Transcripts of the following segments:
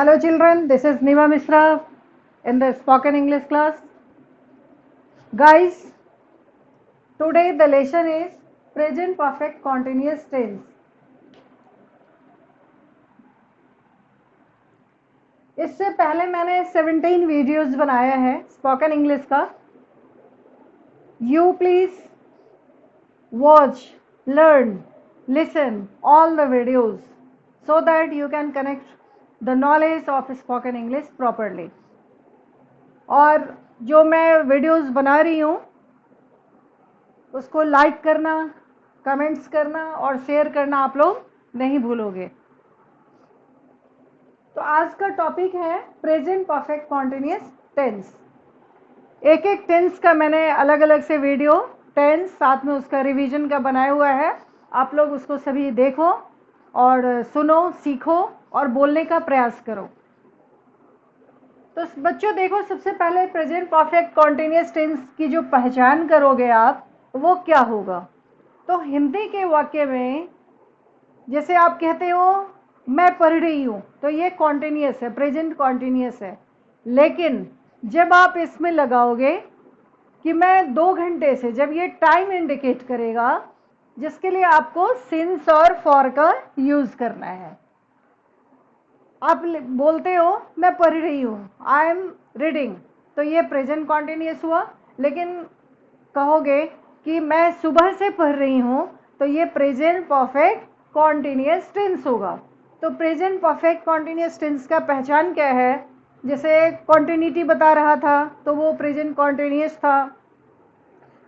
Hello children, this is Niva Mishra in the spoken English class. Guys, today the lesson is present perfect continuous tense. इससे पहले मैंने 17 videos बनाया है spoken English का. You please watch, learn, listen all the videos so that you can connect the knowledge of spoken English properly. और जो मैं videos बना रही हूँ उसको लाइक करना, कमेंट्स करना और शेयर करना आप लोग नहीं भूलोगे. तो आज का टॉपिक है प्रेजेंट परफेक्ट कॉन्टिन्यूअस टेंस. एक एक टेंस का मैंने अलग अलग से वीडियो टेंस साथ में उसका रिवीजन का बनाया हुआ है. आप लोग उसको सभी देखो और सुनो, सीखो और बोलने का प्रयास करो. तो बच्चों देखो, सबसे पहले प्रेजेंट परफेक्ट कॉन्टिन्यूअस टेंस की जो पहचान करोगे आप वो क्या होगा. तो हिंदी के वाक्य में जैसे आप कहते हो मैं पढ़ रही हूँ, तो ये कॉन्टिन्यूअस है, प्रेजेंट कॉन्टिन्यूअस है. लेकिन जब आप इसमें लगाओगे कि मैं 2 घंटे से, जब ये टाइम इंडिकेट करेगा, जिसके लिए आपको सिंस और फॉर का यूज करना है. आप बोलते हो मैं पढ़ रही हूँ, आई एम रीडिंग, तो ये प्रेजेंट कॉन्टिन्यूअस हुआ. लेकिन कहोगे कि मैं सुबह से पढ़ रही हूँ, तो ये प्रेजेंट परफेक्ट कॉन्टिन्यूअस टेंस होगा. तो प्रेजेंट परफेक्ट कॉन्टिन्यूअस टेंस का पहचान क्या है. जैसे कॉन्टिन्यूटी बता रहा था तो वो प्रेजेंट कॉन्टिन्यूअस था.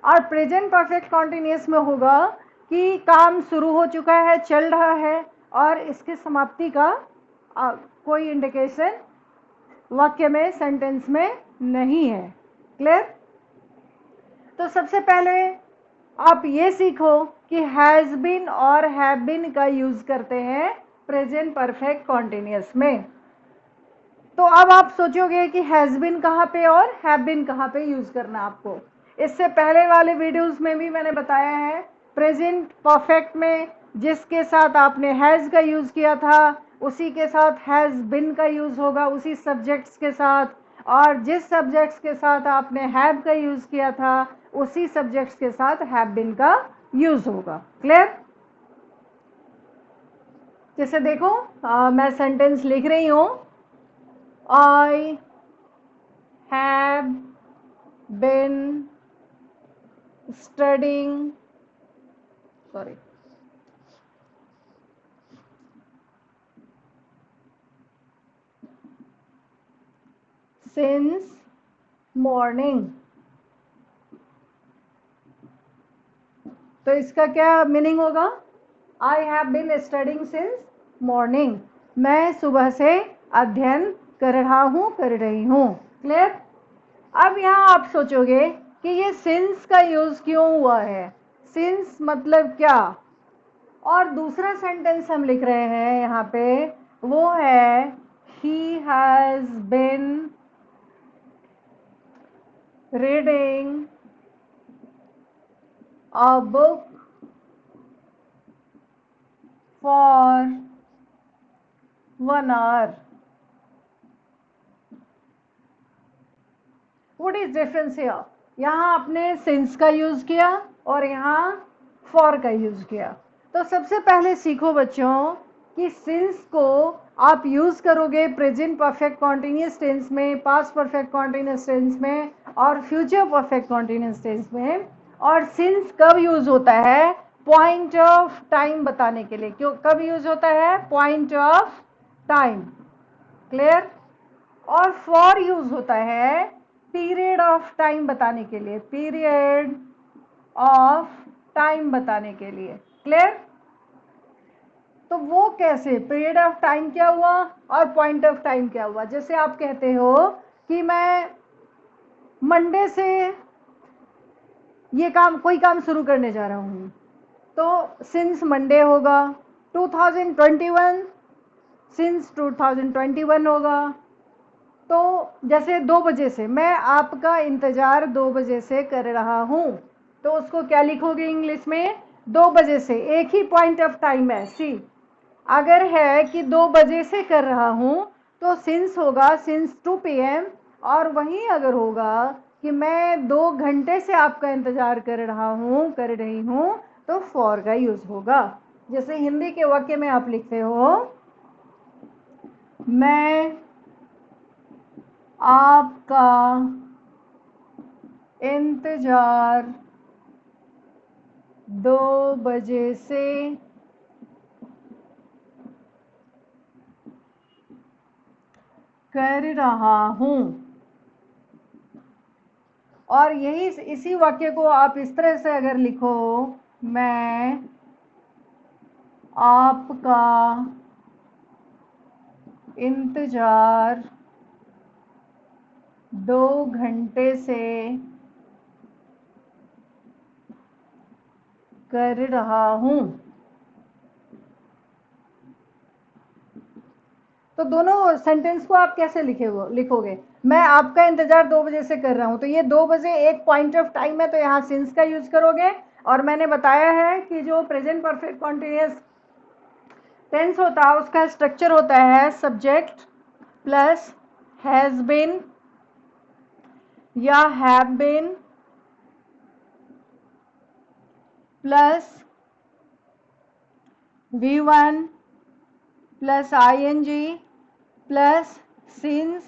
और प्रेजेंट परफेक्ट कॉन्टिन्यूअस में होगा कि काम शुरू हो चुका है, चल रहा है और इसकी समाप्ति का कोई इंडिकेशन वाक्य में, सेंटेंस में नहीं है. क्लियर. तो सबसे पहले आप ये सीखो कि हैज़ बीन और हैव बीन का यूज करते हैं प्रेजेंट परफेक्ट कॉन्टिन्यूअस में. तो अब आप सोचोगे कि हैज़ बीन कहाँ पे और हैव बीन कहाँ पे यूज करना आपको. इससे पहले वाले वीडियोस में भी मैंने बताया है प्रेजेंट परफेक्ट में जिसके साथ आपने हैज़ का यूज किया था उसी के साथ हैज़ बीन का यूज होगा, उसी सब्जेक्ट्स के साथ. और जिस सब्जेक्ट्स के साथ आपने हैव का यूज किया था उसी सब्जेक्ट्स के साथ हैव बीन का यूज होगा. क्लियर. जैसे देखो मैं सेंटेंस लिख रही हूँ. I have been studying, sorry, since morning. तो इसका क्या मीनिंग होगा. I have been studying since morning. मैं सुबह से अध्ययन कर रहा हूँ, कर रही हूँ. क्लियर. अब यहाँ आप सोचोगे कि ये सिंस का यूज क्यों हुआ है, सिंस मतलब क्या. और दूसरा सेंटेंस हम लिख रहे हैं यहाँ पे, वो है ही has been reading a book for 1 hour. What is difference here? यहाँ आपने since का यूज किया और यहाँ for का यूज किया. तो सबसे पहले सीखो बच्चों कि since को आप यूज करोगे प्रेजेंट परफेक्ट कॉन्टिन्यूअस टेंस में, पास्ट परफेक्ट कॉन्टिन्यूअस टेंस में और फ्यूचर परफेक्ट कॉन्टिन्यूअस टेंस में. और सिंस कब यूज होता है, पॉइंट ऑफ टाइम बताने के लिए. क्यों कब यूज होता है, पॉइंट ऑफ टाइम. क्लियर. और फॉर यूज होता है पीरियड ऑफ टाइम बताने के लिए, पीरियड ऑफ टाइम बताने के लिए. क्लियर. तो वो कैसे, पीरियड ऑफ टाइम क्या हुआ और पॉइंट ऑफ टाइम क्या हुआ. जैसे आप कहते हो कि मैं मंडे से ये काम, कोई काम शुरू करने जा रहा हूँ, तो सिंस मंडे होगा. 2021 सिंस 2021 होगा. तो जैसे 2 बजे से, मैं आपका इंतजार 2 बजे से कर रहा हूँ, तो उसको क्या लिखोगे इंग्लिश में, 2 बजे से. एक ही पॉइंट ऑफ टाइम है. सी, अगर है कि 2 बजे से कर रहा हूँ तो सिंस होगा सिंस 2 PM, और वहीं अगर होगा कि मैं 2 घंटे से आपका इंतजार कर रही हूँ, तो फॉर का यूज होगा। जैसे हिंदी के वाक्य में आप लिखते हो, मैं आपका इंतजार 2 बजे से कर रहा हूं। और यही इसी वाक्य को आप इस तरह से अगर लिखो, मैं आपका इंतजार 2 घंटे से कर रहा हूं। तो दोनों सेंटेंस को आप कैसे लिखोगे? मैं आपका इंतजार 2 बजे से कर रहा हूं, तो ये 2 बजे एक पॉइंट ऑफ टाइम है, तो यहां सिंस का यूज करोगे। और मैंने बताया है कि जो प्रेजेंट परफेक्ट कॉन्टिन्यूअस टेंस होता है उसका स्ट्रक्चर होता है सब्जेक्ट प्लस हैज बीन या have been plus V1 plus ING plus since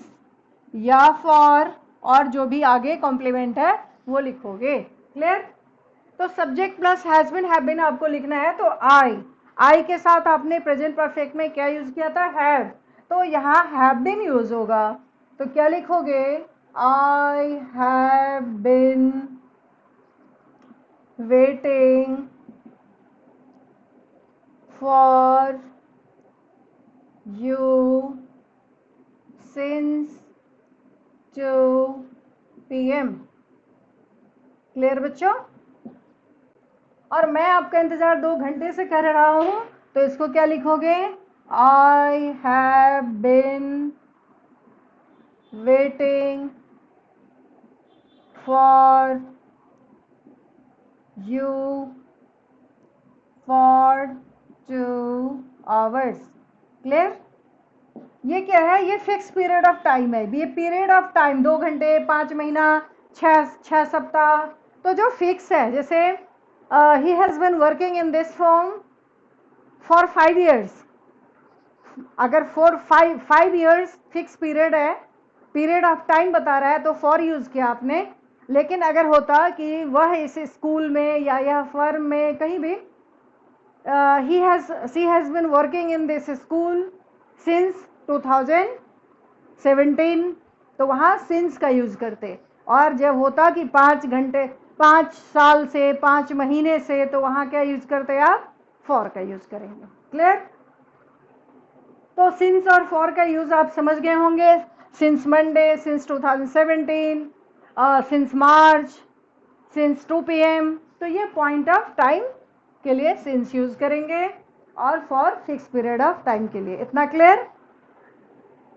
या फॉर, और जो भी आगे कॉम्प्लीमेंट है वो लिखोगे। क्लियर? तो subject plus has been have been आपको लिखना है। तो आई के साथ आपने प्रेजेंट परफेक्ट में क्या यूज किया था? हैव। तो यहाँ हैव बीन यूज होगा, तो क्या लिखोगे? I have been waiting for you since 2 PM। Clear बच्चों? और मैं आपका इंतजार 2 घंटे से कर रहा हूं, तो इसको क्या लिखोगे? I have been waiting for you for 2 hours। Clear? ये क्या है? ये फिक्स पीरियड ऑफ टाइम है। ये पीरियड ऑफ टाइम 2 घंटे, 5 महीना, 6 सप्ताह, तो जो फिक्स है, जैसे ही has been working in this form for 5 years। अगर फॉर 5 years फिक्स पीरियड है, पीरियड ऑफ टाइम बता रहा है, तो फॉर यूज किया आपने। लेकिन अगर होता कि वह इस स्कूल में या यह फर्म में कहीं भी she has been working in this school since 2017, तो वहाँ since का यूज करते। और जब होता कि 5 घंटे, 5 साल से, 5 महीने से, तो वहाँ क्या यूज करते आप? फॉर का यूज करेंगे। क्लियर? तो सिंस और फॉर का यूज आप समझ गए होंगे। सिंस मंडे, सिंस 2017, सिंस मार्च, सिंस 2 PM। तो ये पॉइंट ऑफ टाइम के लिए सिंस यूज करेंगे, और for fix period of time के लिए। इतना क्लियर?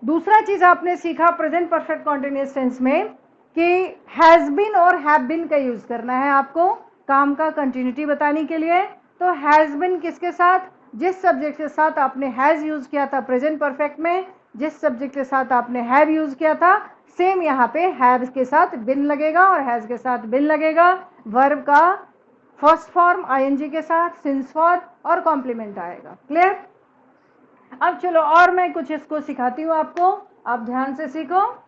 दूसरा चीज आपने सीखा प्रेजेंट परफेक्ट कॉन्टिन्यूअस टेंस में कि हैज बीन और हैव बीन का यूज करना है आपको काम का कंटिन्यूटी बताने के लिए। तो हैज बीन किसके साथ? जिस सब्जेक्ट के साथ आपने हैज यूज किया था प्रेजेंट परफेक्ट में, जिस सब्जेक्ट के साथ आपने हैव यूज किया था, सेम यहाँ पे हैव के साथ बिन लगेगा और हैज के साथ बिन लगेगा। वर्ब का फर्स्ट फॉर्म ING के साथ सिंस फॉर, और कॉम्प्लीमेंट आएगा। क्लियर? अब चलो और मैं कुछ इसको सिखाती हूँ आपको, आप ध्यान से सीखो।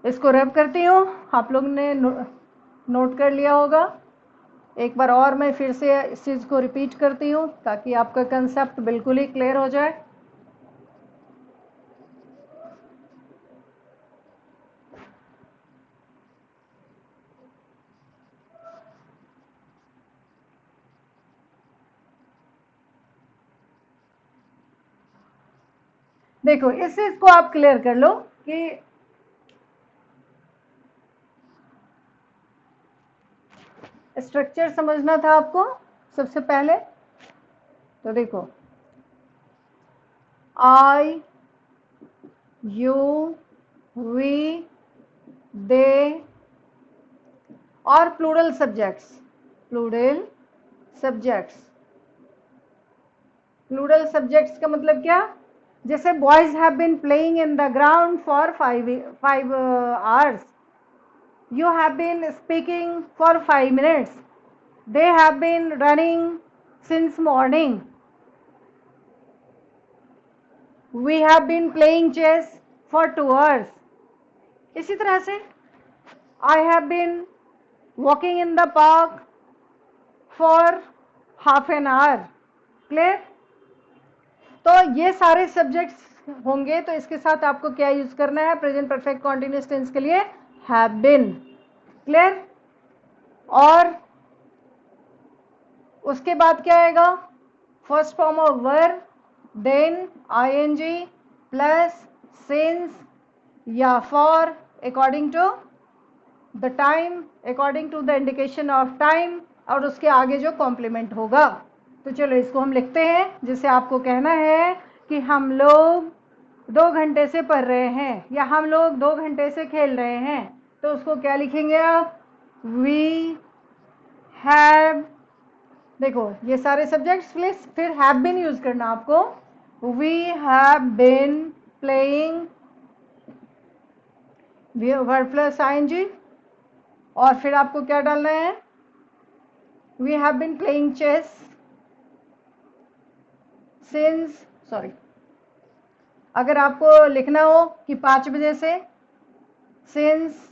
इसको रब करती हूँ, आप लोग ने नोट कर लिया होगा। एक बार और मैं फिर से इस चीज़ को रिपीट करती हूँ ताकि आपका कंसेप्ट बिल्कुल ही क्लियर हो जाए। देखो, इस चीज को आप क्लियर कर लो कि स्ट्रक्चर समझना था आपको सबसे पहले। तो देखो, आई, यू, वी, दे और plural subjects. Plural subjects, plural subjects का मतलब क्या? जैसे boys have been playing in the ground for 5 hours, you have been speaking for 5 minutes, they have been running since morning, we have been playing chess for 2 hours. इसी तरह से I have been walking in the park for half an hour. Clear? तो ये सारे subjects होंगे, तो इसके साथ आपको क्या यूज करना है प्रेजेंट परफेक्ट कॉन्टिन्यूअस टेंस के लिए? Have been. क्लियर? और उसके बाद क्या आएगा? First form of verb, then ING plus since या for according to the time, according to the indication of time, और उसके आगे जो कॉम्प्लीमेंट होगा। तो चलो इसको हम लिखते हैं। जैसे आपको कहना है कि हम लोग 2 घंटे से पढ़ रहे हैं या हम लोग 2 घंटे से खेल रहे हैं, तो उसको क्या लिखेंगे आप? वी हैव, देखो ये सारे सब्जेक्ट्स प्लीज फिर हैव बीन यूज करना आपको। We have been playing, verb plus ING, और फिर आपको क्या डालना है? We have been playing chess since, sorry, अगर आपको लिखना हो कि 5 बजे से, सिंस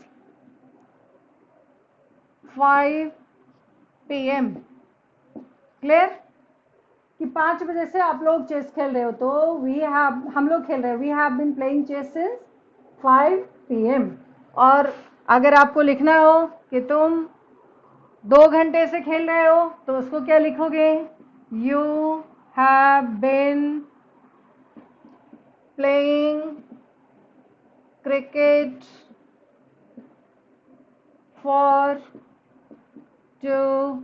5 PM। क्लियर? कि 5 बजे से आप लोग चेस खेल रहे हो, तो वी हैव, हम लोग खेल रहे हैं, we have been playing chess since 5 PM। और अगर आपको लिखना हो कि तुम 2 घंटे से खेल रहे हो, तो उसको क्या लिखोगे? You have been playing cricket for 2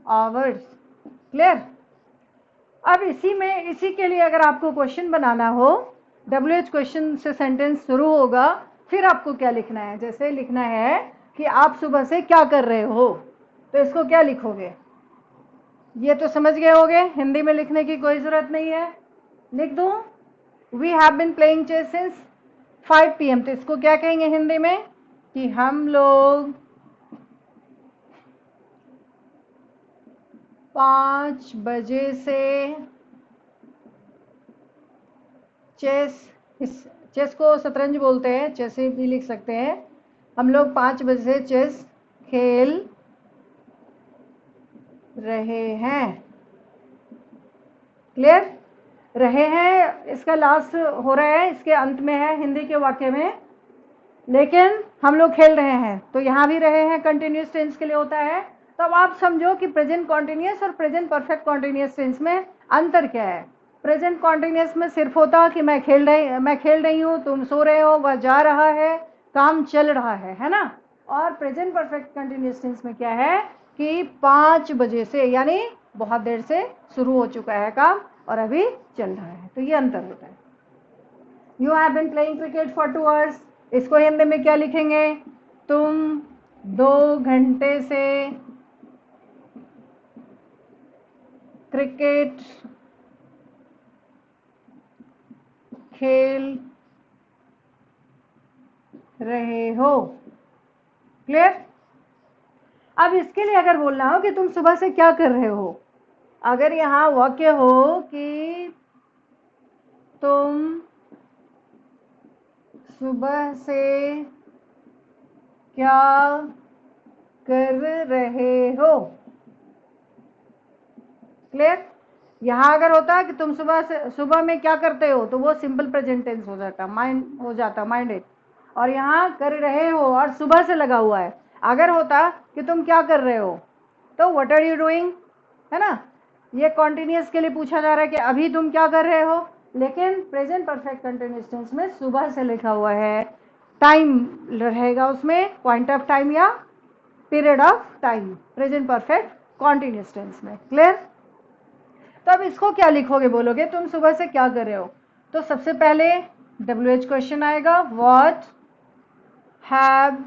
hours। Clear? अब इसी के लिए अगर आपको क्वेश्चन बनाना हो, WH क्वेश्चन से सेंटेंस शुरू होगा, फिर आपको क्या लिखना है? जैसे लिखना है कि आप सुबह से क्या कर रहे हो, तो इसको क्या लिखोगे? ये तो समझ गए होगे, हिंदी में लिखने की कोई जरूरत नहीं है। लिख दूं? We have been playing chess since 5 PM, तो इसको क्या कहेंगे हिंदी में? कि हम लोग 5 बजे से चेस को शतरंज बोलते हैं, चेस भी लिख सकते हैं। हम लोग 5 बजे से चेस खेल रहे हैं। क्लियर? रहे हैं इसका लास्ट हो रहा है, इसके अंत में है हिंदी के वाक्य में, लेकिन हम लोग खेल रहे हैं, तो यहां भी रहे हैं कंटिन्यूस टेंस के लिए होता है। तो अब आप समझो कि प्रेजेंट कॉन्टिन्यूस और प्रेजेंट परफेक्ट कॉन्टिन्यूस टेंस में अंतर क्या है। प्रेजेंट कॉन्टिन्यूस में सिर्फ होता कि मैं खेल रही हूँ, तुम सो रहे हो, वह जा रहा है, काम चल रहा है ना। और प्रेजेंट परफेक्ट कंटिन्यूस टेंस में क्या है कि 5 बजे से, यानी बहुत देर से शुरू हो चुका है काम और अभी चल रहा है, तो ये अंतर होता है। You have been playing cricket for 2 hours, इसको हिंदी में क्या लिखेंगे? तुम 2 घंटे से क्रिकेट खेल रहे हो। क्लियर? अब इसके लिए अगर बोलना हो कि तुम सुबह से क्या कर रहे हो, अगर यहां वाक्य हो कि तुम सुबह से क्या कर रहे हो। क्लियर? यहां अगर होता है कि तुम सुबह में क्या करते हो, तो वो सिंपल प्रेजेंट टेंस हो जाता, माइंडेड। और यहां कर रहे हो और सुबह से लगा हुआ है। अगर होता कि तुम क्या कर रहे हो, तो व्हाट आर यू डूइंग, है ना। ये कॉन्टिन्यूस के लिए पूछा जा रहा है कि अभी तुम क्या कर रहे हो, लेकिन प्रेजेंट परफेक्ट कंटिन्यूस टेंस में सुबह से लिखा हुआ है, टाइम रहेगा उसमें, पॉइंट ऑफ टाइम या period of time, present perfect continuous tense में। क्लियर? तो अब इसको क्या लिखोगे, बोलोगे तुम सुबह से क्या कर रहे हो, तो सबसे पहले WH क्वेश्चन आएगा, what have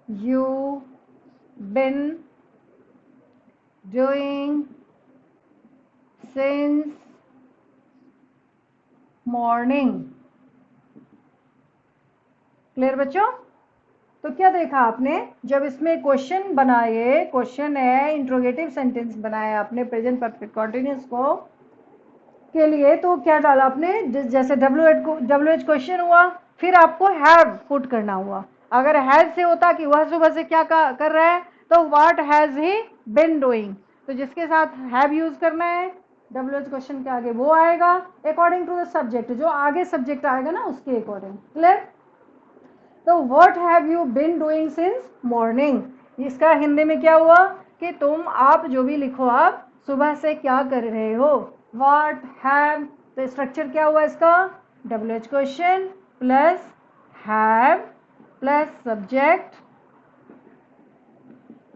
you been doing since morning. Clear बच्चों? तो क्या देखा आपने, जब इसमें क्वेश्चन बनाए, क्वेश्चन है, इंट्रोगेटिव सेंटेंस बनाया आपने प्रेजेंट परफेक्ट कॉन्टिन्यूस को के लिए, तो क्या डाला आपने, जैसे WH क्वेश्चन हुआ, फिर आपको हैव पुट करना हुआ। अगर हैज से होता कि वह सुबह से क्या कर रहा है, तो what has he been doing, तो जिसके साथ हैव यूज करना है WH क्वेश्चन के आगे वो आएगा अकॉर्डिंग टू द सब्जेक्ट, जो आगे सब्जेक्ट आएगा ना उसके अकॉर्डिंग। क्लियर? तो what have you been doing since morning, इसका हिंदी में क्या हुआ कि आप जो भी लिखो, आप सुबह से क्या कर रहे हो। व्हाट हैव, तो स्ट्रक्चर क्या हुआ इसका, WH question plus have plus subject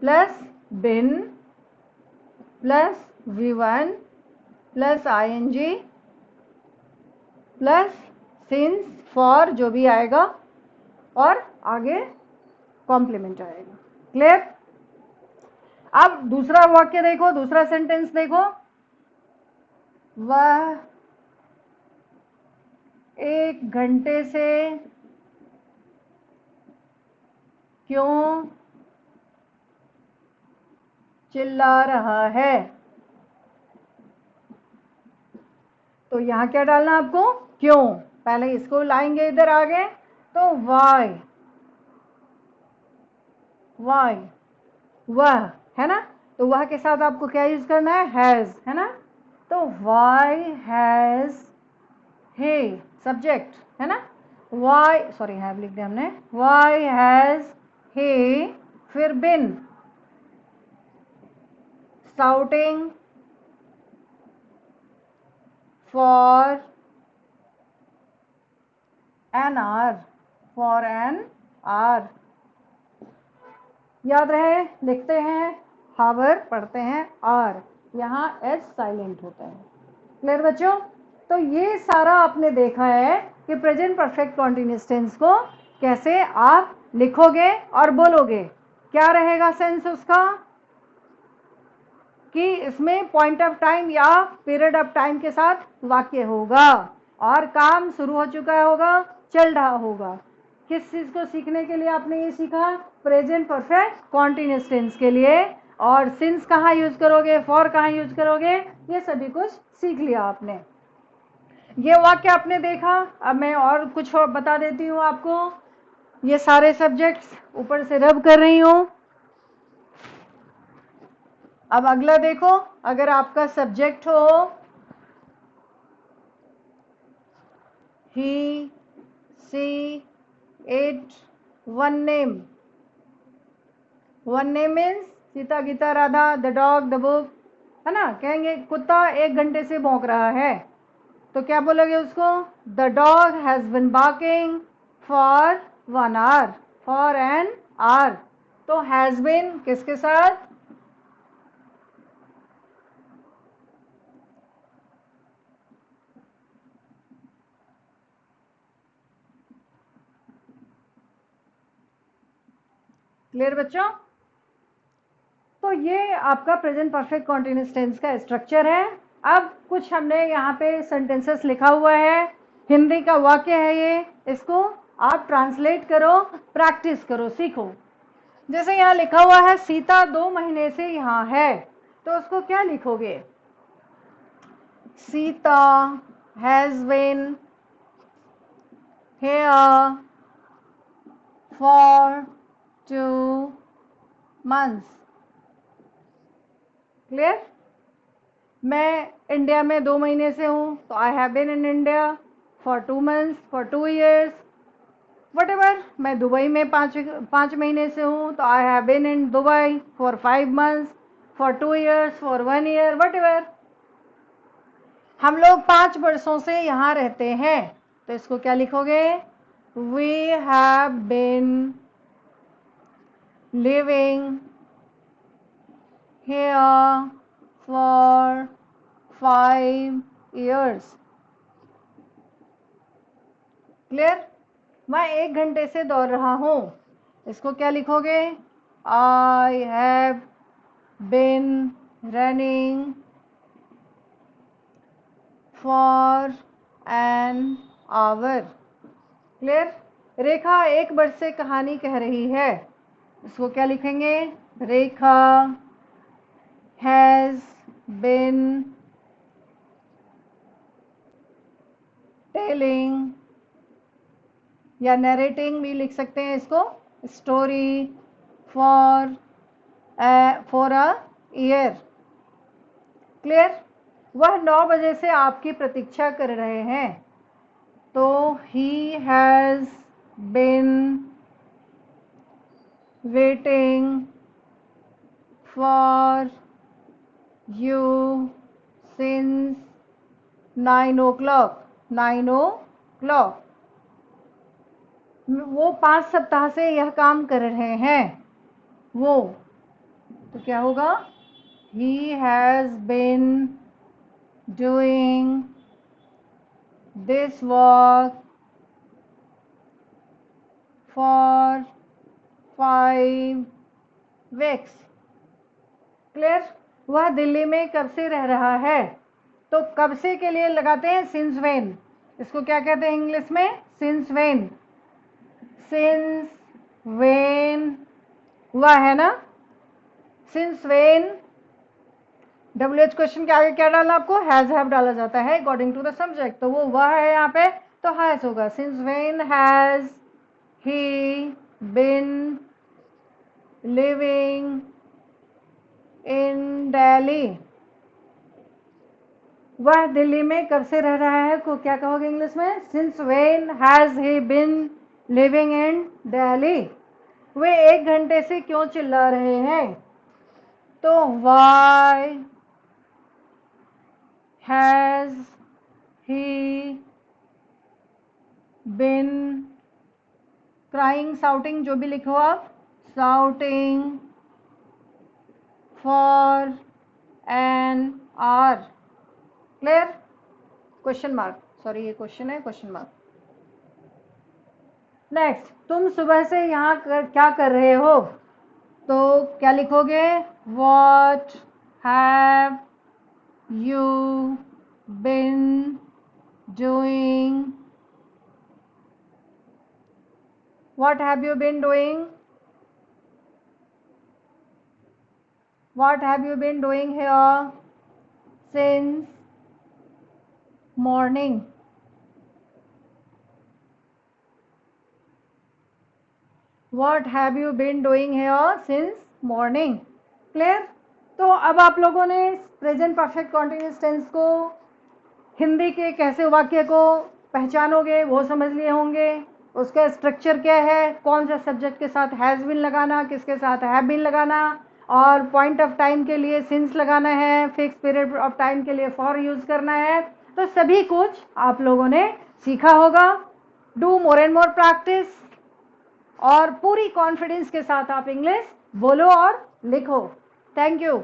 plus been plus V1 plus ING plus since for जो भी आएगा, और आगे कॉम्प्लीमेंट आएगा। क्लियर? अब दूसरा वाक्य देखो, दूसरा सेंटेंस देखो, वह 1 घंटे से क्यों चिल्ला रहा है, तो यहां क्या डालना आपको, क्यों। पहले इसको लाएंगे इधर आगे, तो वाई, वाई वह है ना, तो वह के साथ आपको क्या यूज करना है, हैज, है ना, तो वाई हैज हे, सब्जेक्ट है ना, वाई, सॉरी हैव लिख दिया हमने, वाई हैज हे, फिर been shouting for an hour, for an hour, याद रहे, लिखते हैं हावर, पढ़ते हैं आर, यहाँ एच साइलेंट होता है। क्लियर बच्चों? तो ये सारा आपने देखा है कि प्रेजेंट परफेक्ट कॉन्टिन्यूअस टेंस को कैसे आप लिखोगे और बोलोगे। क्या रहेगा सेंस उसका, कि इसमें पॉइंट ऑफ टाइम या पीरियड ऑफ टाइम के साथ वाक्य होगा, और काम शुरू हो चुका होगा, चल रहा होगा। किस चीज को सीखने के लिए आपने ये सीखा, प्रेजेंट परफेक्ट कॉन्टिन्यूअस टेंस के लिए, और सिंस कहाँ यूज करोगे, फॉर कहाँ यूज करोगे, ये सभी कुछ सीख लिया आपने। ये वाक्य आपने देखा। अब मैं और कुछ और बता देती हूँ आपको, ये सारे सब्जेक्ट्स ऊपर से रब कर रही हूँ। अब अगला देखो, अगर आपका सब्जेक्ट हो he, she, it, one name, one name means Sita, Gita, Radha, the dog, the book, है ना, कहेंगे कुत्ता 1 घंटे से भौंक रहा है, तो क्या बोलोगे उसको, the dog has been barking for 1 hour, for an hour, तो हैज बिन किसके साथ, क्लियर बच्चों? तो ये आपका प्रेजेंट परफेक्ट कॉन्टिन्यूअस टेंस का स्ट्रक्चर है। अब कुछ हमने यहाँ पे सेंटेंसेस लिखा हुआ है, हिंदी का वाक्य है ये, इसको आप ट्रांसलेट करो, प्रैक्टिस करो, सीखो। जैसे यहाँ लिखा हुआ है सीता 2 महीने से यहाँ है, तो उसको क्या लिखोगे, Sita has been here for 2 months। Clear? मैं इंडिया में 2 महीने से हूँ, तो I have been in India for 2 months, for 2 years, whatever. मैं दुबई में 5 महीने से हूँ, तो I have been in Dubai for 5 months, for 2 years, for 1 year, whatever. हम लोग 5 वर्षों से यहाँ रहते हैं, तो इसको क्या लिखोगे, we have been living here for 5 years। Clear? मैं 1 घंटे से दौड़ रहा हूँ, इसको क्या लिखोगे, I have been running for an hour. Clear? Rekha 1 वर्ष से कहानी कह रही है, इसको क्या लिखेंगे? रेखा has been telling, या नरेटिंग भी लिख सकते हैं इसको, story for a year. Clear? वह 9 बजे से आपकी प्रतीक्षा कर रहे हैं, तो he has been waiting for you since 9 o'clock. 9 o'clock. वो 5 सप्ताह से यह काम कर रहे हैं. वो तो क्या होगा? He has been doing this work for 5 weeks. Clear? वह दिल्ली में कब से रह रहा है, तो कब से के लिए लगाते हैं सिंस वेन. इसको क्या कहते हैं इंग्लिश में? Since when. सिंस वेन वह है ना, सिंस वेन. WH क्वेश्चन के आगे क्या डालना आपको? हैज हैव डाला जाता है अकॉर्डिंग टू द सब्जेक्ट, तो वो वह है यहाँ पे, तो हैज होगा. Since when has he been living in Delhi. वह दिल्ली में कब से रह रहा है को क्या कहोगे इंग्लिश में? Since when has he been living in Delhi. वे 1 घंटे से क्यों चिल्ला रहे हैं, तो why has he been crying, shouting, जो भी लिखो आप, shouting for an hour. Clear? Question mark, sorry ये क्वेश्चन है, क्वेश्चन मार्क. नेक्स्ट, तुम सुबह से यहाँ क्या कर रहे हो, तो क्या लिखोगे? What have you been doing? What have you been doing? What have you been doing here since morning? What have you been doing here since morning? Clear? तो अब आप लोगों ने प्रेजेंट परफेक्ट कॉन्टिन्यूअस टेंस को हिंदी के कैसे वाक्य को पहचानोगे वो समझ लिए होंगे. उसका स्ट्रक्चर क्या है, कौन सा सब्जेक्ट के साथ हैज़ बीन लगाना, किसके साथ हैव बीन लगाना, और पॉइंट ऑफ टाइम के लिए सिंस लगाना है, फिक्स पीरियड ऑफ टाइम के लिए फॉर यूज़ करना है. तो सभी कुछ आप लोगों ने सीखा होगा. Do more and more practice, और पूरी कॉन्फिडेंस के साथ आप इंग्लिश बोलो और लिखो. Thank you.